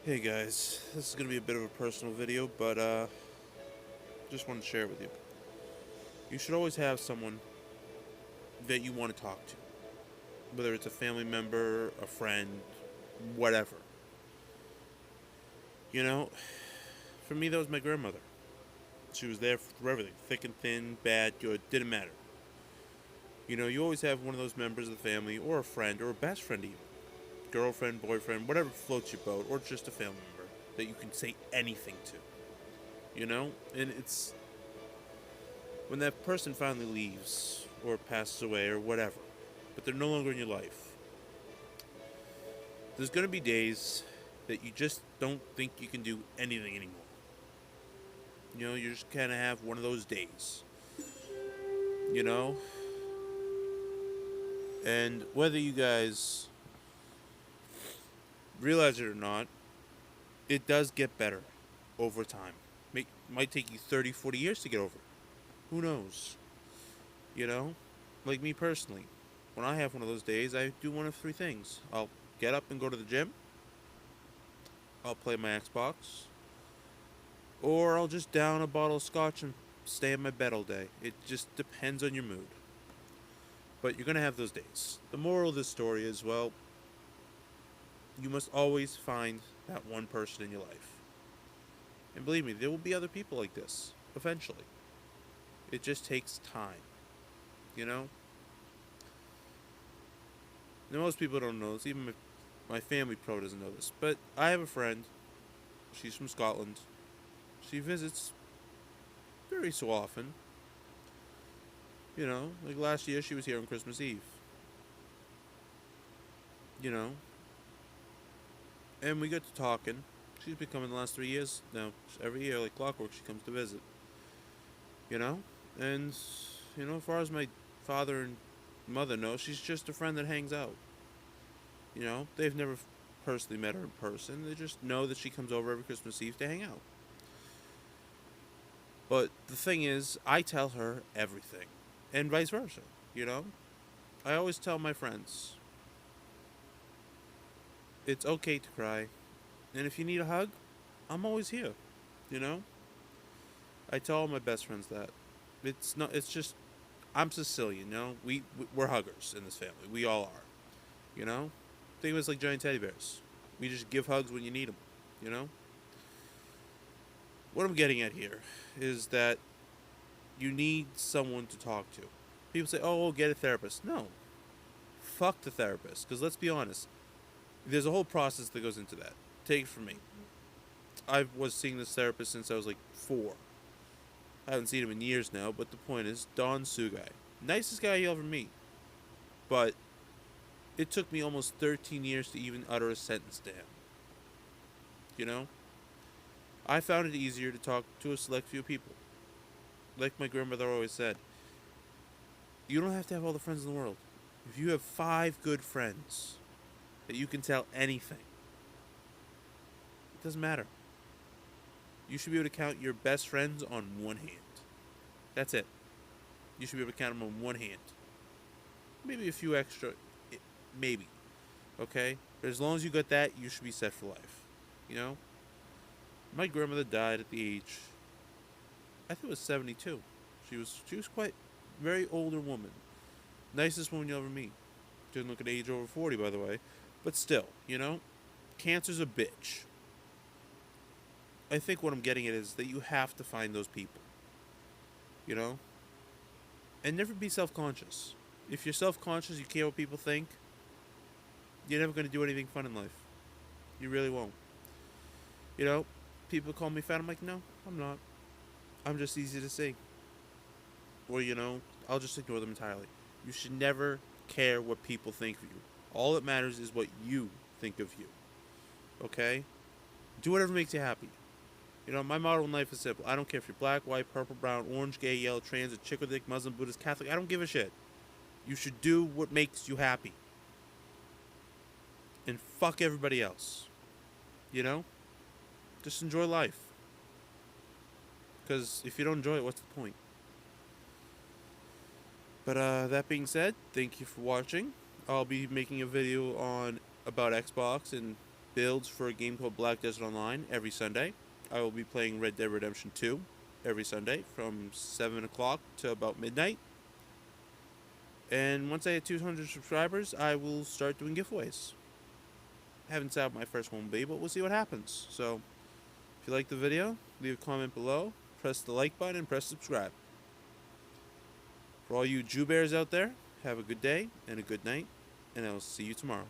Hey guys, this is going to be a bit of a personal video, but just want to share it with you. You should always have someone that you want to talk to, whether it's a family member, a friend, whatever. You know, for me, that was my grandmother. She was there for everything, thick and thin, bad, good, didn't matter. You always have one of those members of the family, or a friend, or a best friend even, girlfriend, boyfriend, whatever floats your boat, or just a family member that you can say anything to. And it's when that person finally leaves or passes away or whatever, but they're no longer in your life, there's going to be days that you just don't think you can do anything anymore. You just kind of have one of those days, you know? And whether you guys realize it or not, it does get better over time. Might take you 30, 40 years to get over it. Who knows? You know? Like me personally, when I have one of those days, I do one of three things. I'll get up and go to the gym, I'll play my Xbox, or I'll just down a bottle of scotch and stay in my bed all day. It just depends on your mood. But you're going to have those days. The moral of this story is, well, you must always find that one person in your life. And believe me, there will be other people like this, eventually. It just takes time, you know? Now, most people don't know this, even my family pro doesn't know this, but I have a friend. She's from Scotland. She visits very so often. Like last year she was here on Christmas Eve. You know, and we got to talking. She's been coming the last 3 years now. Every year, like clockwork, she comes to visit. You know, and as far as my father and mother know, she's just a friend that hangs out. They've never personally met her in person. They just know that she comes over every Christmas Eve to hang out. But the thing is, I tell her everything, and vice versa. You know, I always tell my friends, it's okay to cry, and if you need a hug, I'm always here. You know, I tell all my best friends that. It's not. It's just I'm Sicilian. We're huggers in this family. We all are. Think of us like giant teddy bears. We just give hugs when you need them. You know. What I'm getting at here is that you need someone to talk to. People say, "Oh, get a therapist." No, fuck the therapist. Because let's be honest, there's a whole process that goes into that. Take it from me. I was seeing this therapist since I was like 4. I haven't seen him in years now, but the point is, Don Sugai. Nicest guy you'll ever meet. But it took me almost 13 years to even utter a sentence to him. You know? I found it easier to talk to a select few people. Like my grandmother always said, you don't have to have all the friends in the world. If you have 5 good friends that you can tell anything, it doesn't matter. You should be able to count your best friends on one hand. That's it. You should be able to count them on one hand. Maybe a few extra, maybe. Okay? But as long as you got that, you should be set for life. You know? My grandmother died at the age, I think it was 72. She was quite very older woman. Nicest woman you'll ever meet. Didn't look at age over 40, by the way. But still, cancer's a bitch. I think what I'm getting at is that you have to find those people. You know? And never be self-conscious. If you're self-conscious, you care what people think, you're never going to do anything fun in life. You really won't. People call me fat. I'm like, no, I'm not. I'm just easy to see. Or, I'll just ignore them entirely. You should never care what people think of you. All that matters is what you think of you. Okay? Do whatever makes you happy. My motto in life is simple. I don't care if you're black, white, purple, brown, orange, gay, yellow, trans, a chick or dick, Muslim, Buddhist, Catholic. I don't give a shit. You should do what makes you happy. And fuck everybody else. Just enjoy life. Because if you don't enjoy it, what's the point? But that being said, thank you for watching. I'll be making a video about Xbox and builds for a game called Black Desert Online every Sunday. I will be playing Red Dead Redemption 2 every Sunday from 7 o'clock to about midnight. And once I hit 200 subscribers, I will start doing giveaways. Haven't set up my first one will be, but we'll see what happens. So, if you like the video, leave a comment below, press the like button, and press subscribe. For all you Jew bears out there, have a good day and a good night, and I'll see you tomorrow.